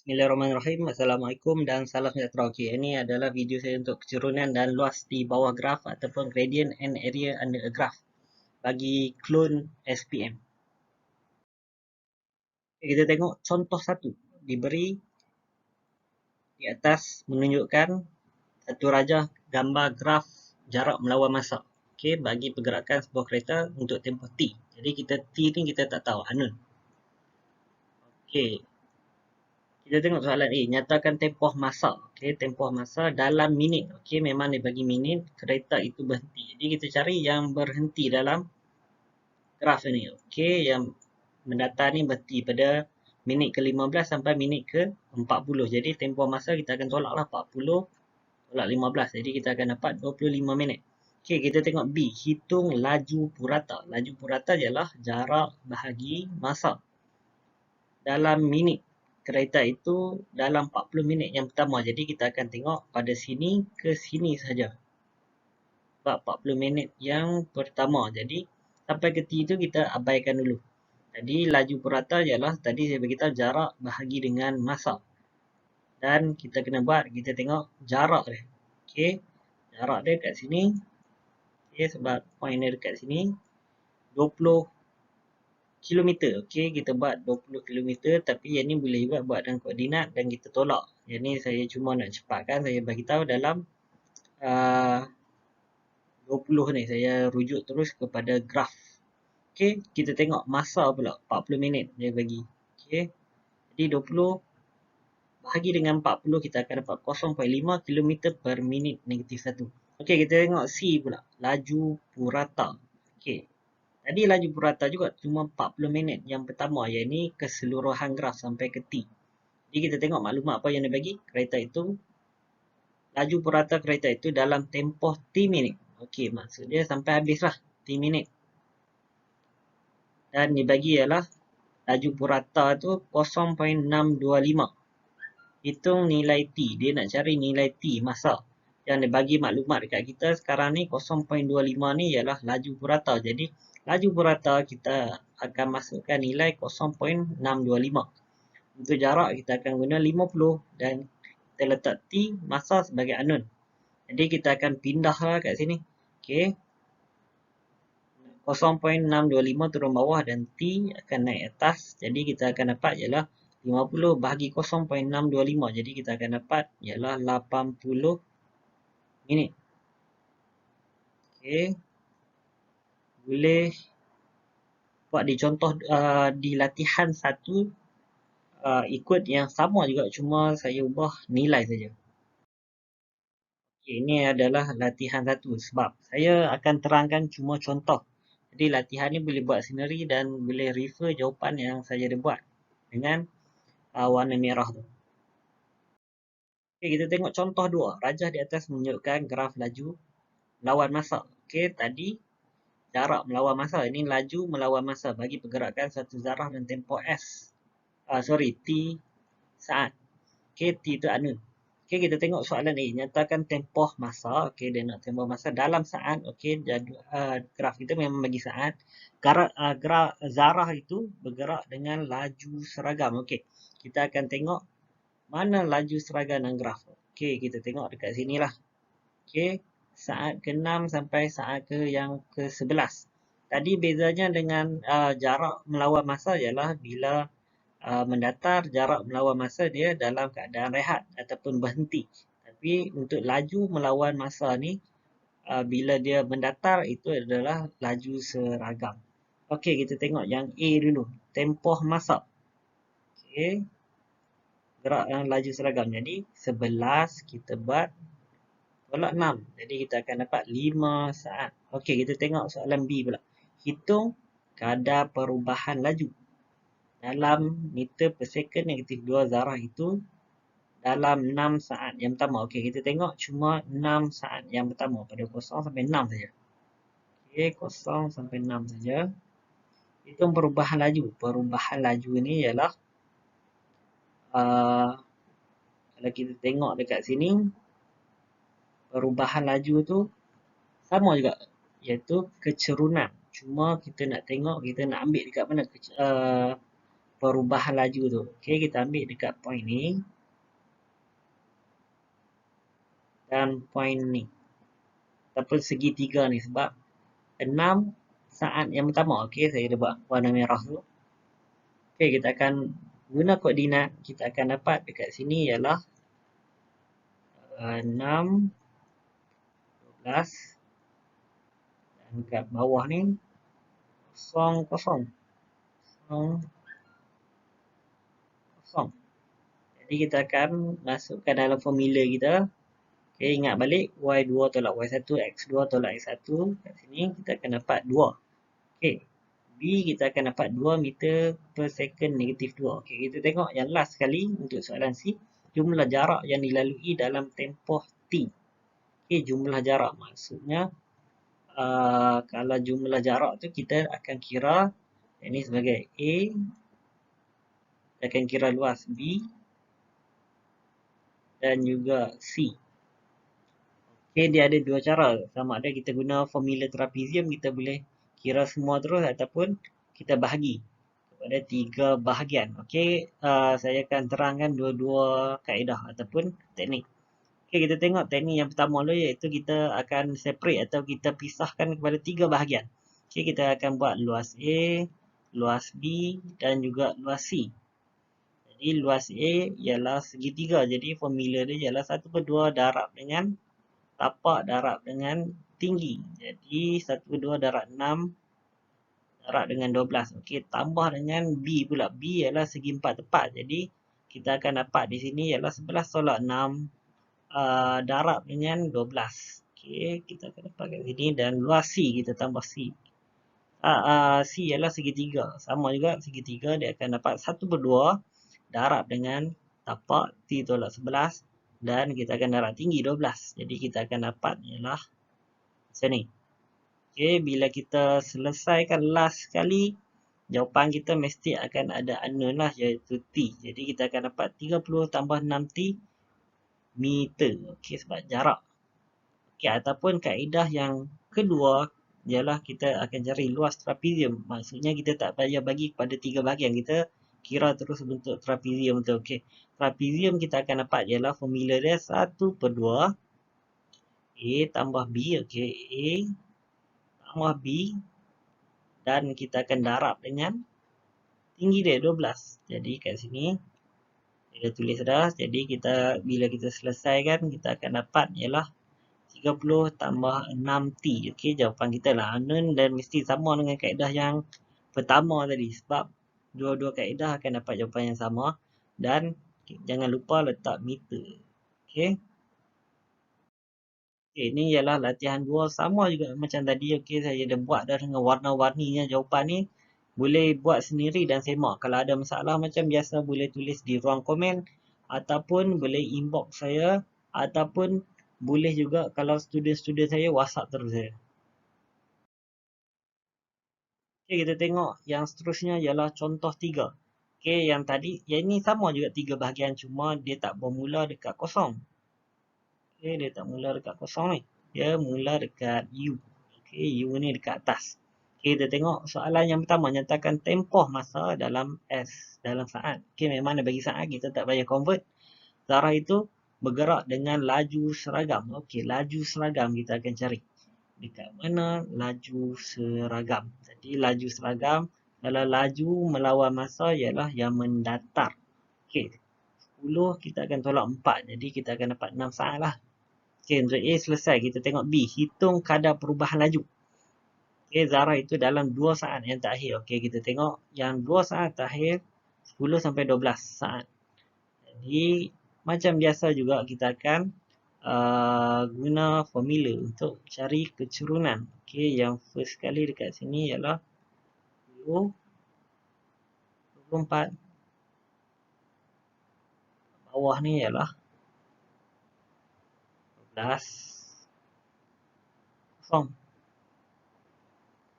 Bismillahirrahmanirrahim. Assalamualaikum dan salam sejahtera. Okey, ini adalah video saya untuk keturunan dan luas di bawah graf ataupun gradient and area under a graph bagi clone SPM. Okay, kita tengok contoh satu. Diberi di atas menunjukkan satu rajah gambar graf jarak melawan masa. Okey, bagi pergerakan sebuah kereta untuk tempoh T. Jadi kita T ni kita tak tahu, unknown. Okey, kita tengok soalan A. Nyatakan tempoh masa. Okey, tempoh masa dalam minit. Okey, memang dia bagi minit, kereta itu berhenti. Jadi kita cari yang berhenti dalam graf ini. Okey, yang mendatar ni berhenti pada minit ke-15 sampai minit ke-40. Jadi tempoh masa kita akan tolaklah 40 tolak 15. Jadi kita akan dapat 25 minit. Okey, kita tengok B. Hitung laju purata. Laju purata ialah jarak bahagi masa dalam minit. Kereta itu dalam 40 minit yang pertama. Jadi kita akan tengok pada sini ke sini saja. Sebab 40 minit yang pertama. Jadi sampai ke T itu kita abaikan dulu. Jadi laju purata ialah tadi saya beritahu jarak bahagi dengan masa. Dan kita kena buat, kita tengok jarak dia. Okey, jarak dia kat sini. Okey, sebab point dia dekat sini. 20 kilometer. Okey, kita buat 20 kilometer, tapi yang ni boleh juga buat dalam koordinat dan kita tolak. Yang ni saya cuma nak cepatkan, saya bagi tahu dalam 20 ni saya rujuk terus kepada graf. Okey, kita tengok masa pula 40 minit dia bagi. Okey. Jadi 20 bahagi dengan 40 kita akan dapat 0.5 km per minit negatif 1. Okey, kita tengok C pula, laju purata. Okey. Tadi laju purata juga cuma 40 minit yang pertama, yang ni keseluruhan graf sampai ke T. Jadi kita tengok maklumat apa yang dia bagi. Kereta itu, laju purata kereta itu dalam tempoh T minit. Okey, maksud dia sampai habislah T minit. Dan dibagi ialah laju purata tu 0.625. Hitung nilai T. Dia nak cari nilai T masa. Yang dia bagi maklumat dekat kita sekarang ni 0.25 ni ialah laju purata. Jadi laju purata kita akan masukkan nilai 0.625. Untuk jarak kita akan guna 50 dan kita letak T masa sebagai unknown. Jadi kita akan pindahlah kat sini. Okey. 0.625 turun bawah dan T akan naik atas. Jadi kita akan dapat ialah 50 bahagi 0.625. Jadi kita akan dapat ialah 80 minit. Okey. Boleh buat di contoh di latihan 1 ikut yang sama juga, cuma saya ubah nilai saja. Okay, ini adalah latihan 1 sebab saya akan terangkan cuma contoh. Jadi latihan ni boleh buat sendiri dan boleh refer jawapan yang saya ada buat dengan warna merah tu. Okay, kita tengok contoh 2. Rajah di atas menunjukkan graf laju melawan masa. Okay, tadi jarak melawan masa. Ini laju melawan masa bagi pergerakan satu zarah dan tempoh S. T saat. Okay, T itu unknown. Okay, kita tengok soalan A. Nyatakan tempoh masa. Okay, dia nak tempoh masa dalam saat. Okay, graf kita memang bagi saat. Zarah itu bergerak dengan laju seragam. Okay, kita akan tengok mana laju seragam dalam graf. Okay, kita tengok dekat sini lah. Okay, saat ke-6 sampai saat yang ke-11. Tadi bezanya dengan jarak melawan masa ialah bila mendatar, jarak melawan masa dia dalam keadaan rehat ataupun berhenti. Tapi untuk laju melawan masa ni, bila dia mendatar, itu adalah laju seragam. Okey, kita tengok yang A dulu. Tempoh masa. Okey. Gerak yang laju seragam. Jadi, 11 kita buat tolak 6. Jadi, kita akan dapat 5 saat. Okey, kita tengok soalan B pula. Hitung kadar perubahan laju dalam meter per second negatif 2 zarah itu dalam 6 saat yang pertama. Okey, kita tengok cuma 6 saat yang pertama pada 0 sampai 6 saja. Okey, 0 sampai 6 saja. Hitung perubahan laju. Perubahan laju ni ialah kalau kita tengok dekat sini, perubahan laju tu sama juga, iaitu kecerunan. Cuma kita nak tengok, kita nak ambil dekat mana perubahan laju tu. Okey, kita ambil dekat point ni dan point ni. Ataupun segitiga ni sebab 6 saat yang pertama. Okey, saya dah buat warna merah tu. Okey, kita akan guna koordinat. Kita akan dapat dekat sini ialah 6, 12 dan kat bawah ni 0, 0, 0, 0. Jadi kita akan masukkan dalam formula kita. Okay, ingat balik Y2 tolak Y1, X2 tolak X1. Kat sini kita akan dapat 2. Okay. B kita akan dapat 2 meter per second negatif 2. Okay, kita tengok yang last sekali untuk soalan C. Jumlah jarak yang dilalui dalam tempoh T. Okay, jumlah jarak maksudnya kalau jumlah jarak tu kita akan kira ini sebagai A. Kita akan kira luas B dan juga C. Okay, dia ada dua cara. Sama ada kita guna formula trapezium, kita boleh kira semua terus ataupun kita bahagi kepada 3 bahagian. Okay, saya akan terangkan dua-dua kaedah ataupun teknik. Okay, kita tengok teknik yang pertama dulu iaitu kita akan separate atau kita pisahkan kepada 3 bahagian. Okay, kita akan buat luas A, luas B dan juga luas C. Jadi luas A ialah segitiga. Jadi formula dia ialah 1/2 darab dengan tapak darab dengan tinggi. Jadi 1/2 darab 6 darab dengan 12. Okey, tambah dengan B pula. B ialah segi 4 tepat. Jadi kita akan dapat di sini ialah 11 tolak 6 darab dengan 12. Okey, kita akan dapat kat sini dan luas C kita tambah C. C ialah segitiga. Sama juga segitiga dia akan dapat 1/2 darab dengan tapak T tolak 11 dan kita akan darab tinggi 12. Jadi kita akan dapat ialah macam ni. Okay, bila kita selesaikan last sekali, jawapan kita mesti akan ada unknown lah iaitu T. Jadi kita akan dapat 30 tambah 6T meter. Okay, sebab jarak. Okay, ataupun kaedah yang kedua ialah kita akan cari luas trapezium. Maksudnya kita tak payah bagi kepada 3 bahagian. Kita kira terus bentuk trapezium tu. Okay. Trapezium kita akan dapat ialah formula dia 1/2 A tambah B. Okay. A tambah B dan kita akan darab dengan tinggi dia 12. Jadi kat sini kita tulis dah. Jadi kita bila kita selesaikan kita akan dapat ialah 30 tambah 6T. Okey, jawapan kita lah unknown dan mesti sama dengan kaedah yang pertama tadi sebab dua-dua kaedah akan dapat jawapan yang sama dan jangan lupa letak meter. Okey. Okay, ini ialah latihan 2 sama juga macam tadi. Okey, saya dah buat dah dengan warna-warninya jawapan ni. Boleh buat sendiri dan semak. Kalau ada masalah macam biasa boleh tulis di ruang komen ataupun boleh inbox saya ataupun boleh juga kalau student-student saya WhatsApp terus saya. Okey, kita tengok yang seterusnya ialah contoh 3. Okey, yang tadi yang ini sama juga 3 bahagian cuma dia tak bermula dekat kosong. Okey, dia tak mula dekat kosong ni. Dia mula dekat U. Okey, U ni dekat atas. Okey, kita tengok soalan yang pertama. Nyatakan tempoh masa dalam S, dalam saat. Okey, memang dia bagi saat, kita tak payah convert. Zarah itu bergerak dengan laju seragam. Okey, laju seragam kita akan cari. Dekat mana laju seragam? Jadi, laju seragam, kalau laju melawan masa ialah yang mendatar. Okey, 10 kita akan tolak 4. Jadi, kita akan dapat 6 saat lah. Okey, untuk A selesai. Kita tengok B. Hitung kadar perubahan laju. Okey, Zarah itu dalam 2 saat yang terakhir. Okey, kita tengok yang 2 saat terakhir 10 sampai 12 saat. Jadi, macam biasa juga kita akan guna formula untuk cari kecurunan. Okey, yang first sekali dekat sini ialah 10, 24. Bawah ni ialah 12, 0.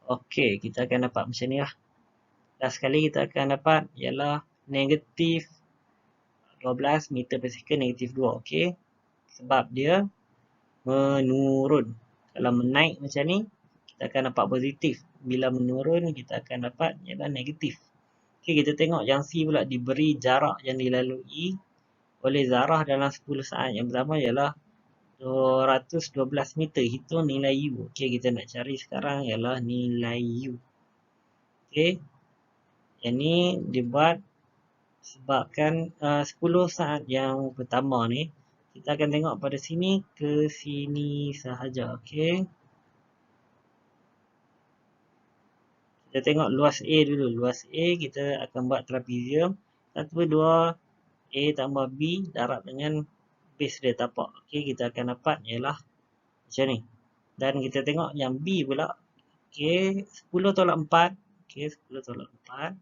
Okey, kita akan dapat macam ni lah. Last sekali kita akan dapat ialah negatif 12 meter per second negatif 2. Okey. Sebab dia menurun. Kalau menaik macam ni, kita akan dapat positif. Bila menurun, kita akan dapat ialah negatif. Okey, kita tengok yang C pula diberi jarak yang dilalui oleh zarah dalam 10 saat. Yang pertama ialah 212 meter. Hitung nilai U. Okey, kita nak cari sekarang ialah nilai U. Okey. Yang ni dibuat sebabkan 10 saat yang pertama ni kita akan tengok pada sini ke sini sahaja. Okey. Kita tengok luas A dulu. Luas A kita akan buat trapezium. 1, 2, A tambah B darab dengan base dia tapak. Okey, kita akan dapat ialah macam ni. Dan kita tengok yang B pula. Okey, 10 tolak 4. Okey, 10 tolak 4.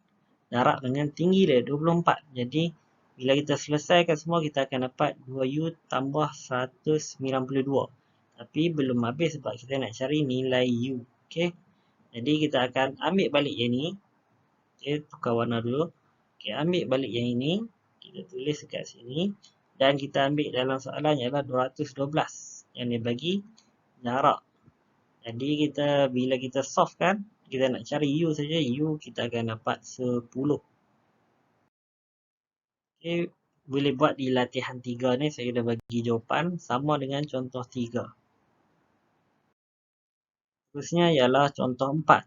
Darab dengan tinggi dia 24. Jadi, bila kita selesaikan semua, kita akan dapat 2U tambah 192. Tapi belum habis sebab kita nak cari nilai U. Okey. Jadi, kita akan ambil balik yang ni. Okey, tukar warna dulu. Okey, ambil balik yang ini. Kita tulis dekat sini. Dan kita ambil dalam soalan ialah 212. Yang dia bagi jarak. Jadi, bila kita solve kan, kita nak cari U saja. U kita akan dapat 10. Okey, boleh buat di latihan 3 ni. Saya dah bagi jawapan sama dengan contoh 3. Terusnya ialah contoh 4.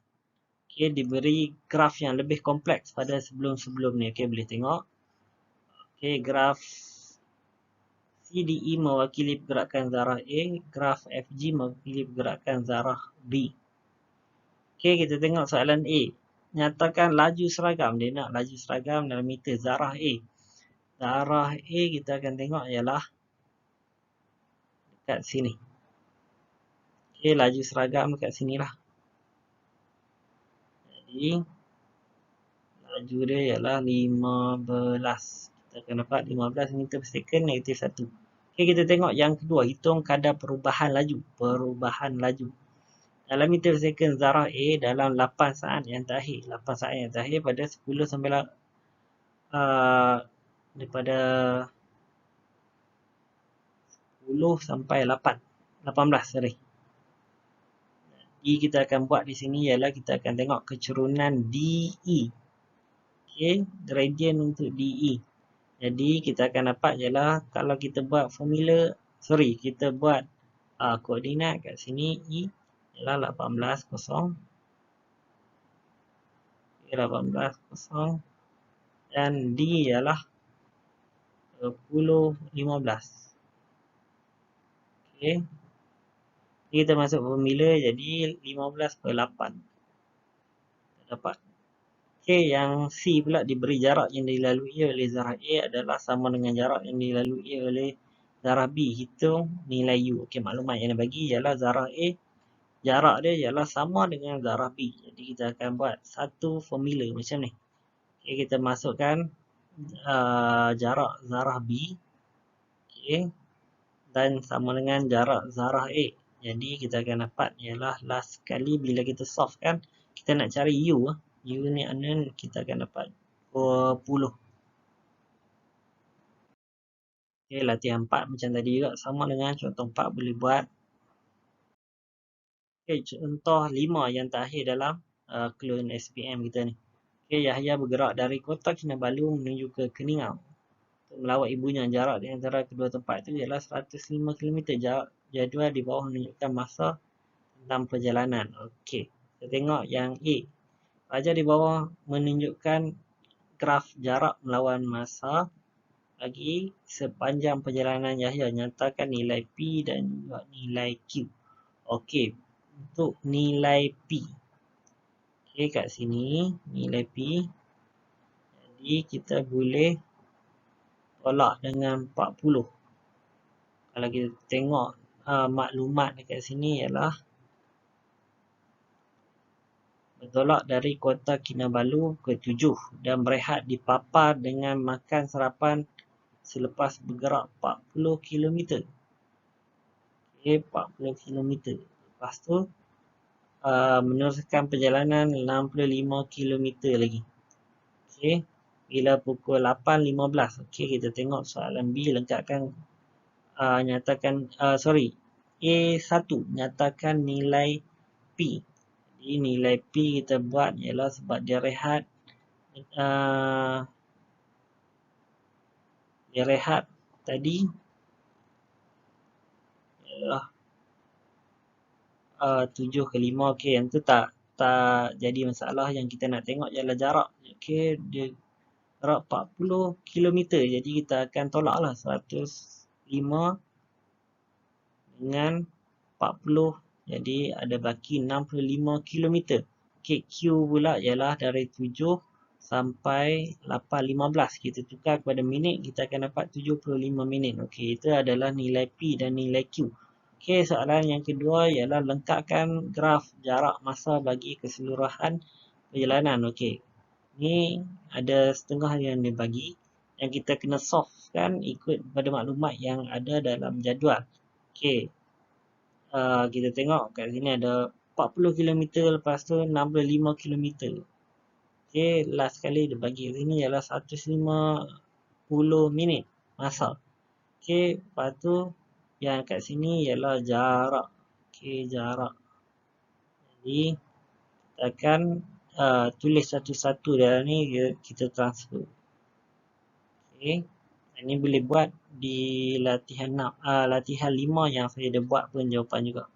Okey, diberi graf yang lebih kompleks pada sebelum-sebelum ni. Okey, boleh tengok. Okey, graf CDE mewakili pergerakan zarah A. Graf FG mewakili pergerakan zarah B. Okey, kita tengok soalan A. Nyatakan laju seragam. Dia nak laju seragam dalam meter zarah A. Zarah A kita akan tengok ialah dekat sini. Okey, laju seragam dekat sini lah. Jadi, laju dia ialah 15. Kita akan dapat 15 meter per second negatif 1. Okey, kita tengok yang kedua. Hitung kadar perubahan laju. Perubahan laju. Dalam meter per second zarah A dalam 8 saat yang terakhir. 8 saat yang terakhir pada 10 sampai daripada 10 sampai 18 sorry. Jadi kita akan buat di sini ialah kita akan tengok kecurunan DE. Okey, gradient untuk DE. Jadi kita akan dapat ialah kalau kita buat formula, kita buat koordinat kat sini E ialah 18, 0. Okay, 18, 0. Dan D ialah 10, 15. Okey. Kita masuk formula jadi 15 per 8. Dapat. Okey, yang C pula diberi jarak yang dilalui oleh zarah A adalah sama dengan jarak yang dilalui oleh zarah B. Hitung nilai U. Okey, maklumat yang dia bagi ialah zarah A, jarak dia ialah sama dengan zarah B. Jadi kita akan buat satu formula macam ni. Okey, kita masukkan jarak zarah B. Okey. Dan sama dengan jarak zarah A. Jadi kita akan dapat ialah last sekali bila kita solve kan, kita nak cari U. U ni kita akan dapat 20. Okey, latihan 4 macam tadi juga. Sama dengan contoh 4 boleh buat. Okey, contoh 5 yang terakhir dalam clone SPM kita ni. Okey, Yahya bergerak dari Kota Kinabalu menuju ke Keningau untuk melawat ibunya. Jarak di antara kedua tempat itu ialah 105 km. Jadual di bawah menunjukkan masa tentang perjalanan. Okey, kita tengok yang A. Pelajar di bawah menunjukkan graf jarak melawan masa bagi sepanjang perjalanan Yahya. Nyatakan nilai P dan juga nilai Q. Okey, untuk nilai P. Okey, kat sini nilai P. Jadi kita boleh tolak dengan 40. Kalau kita tengok maklumat dekat sini ialah bertolak dari Kota Kinabalu ke 7 dan berehat di Papar dengan makan sarapan selepas bergerak 40 km. Okey, 40 km. Lepas tu meneruskan perjalanan 65 km lagi. Okey, bila pukul 8.15. Okey, kita tengok soalan B lengkapkan nyatakan A1 nyatakan nilai P. Jadi nilai P kita buat ialah sebab dia rehat Dia rehat tadi ialah 7 ke 5. Okey, yang tu tak jadi masalah. Yang kita nak tengok ialah jarak. Okey, dia jarak 40 kilometer. Jadi kita akan tolaklah 105 dengan 40. Jadi ada baki 65 kilometer. Okey, Q pula ialah dari 7 sampai 8.15. Kita tukar kepada minit, kita akan dapat 75 minit. Okey, itu adalah nilai P dan nilai Q. Okey, soalan yang kedua ialah lengkapkan graf jarak masa bagi keseluruhan perjalanan. Okey, ni ada setengah yang dia bagi yang kita kena solve kan ikut pada maklumat yang ada dalam jadual. Okey, kita tengok kat sini ada 40 kilometer, lepas tu 65 kilometer. Okey, last sekali dia bagi kat sini ialah 150 minit masa. Okey, lepas tu yang kat sini ialah jarak. Okey, jarak. Jadi kita akan tulis satu-satu dalam ni, kita transfer. Okey, ini boleh buat di latihan 5 yang saya dah buat pun jawapan juga.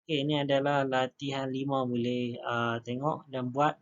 Okey, ini adalah latihan 5, boleh tengok dan buat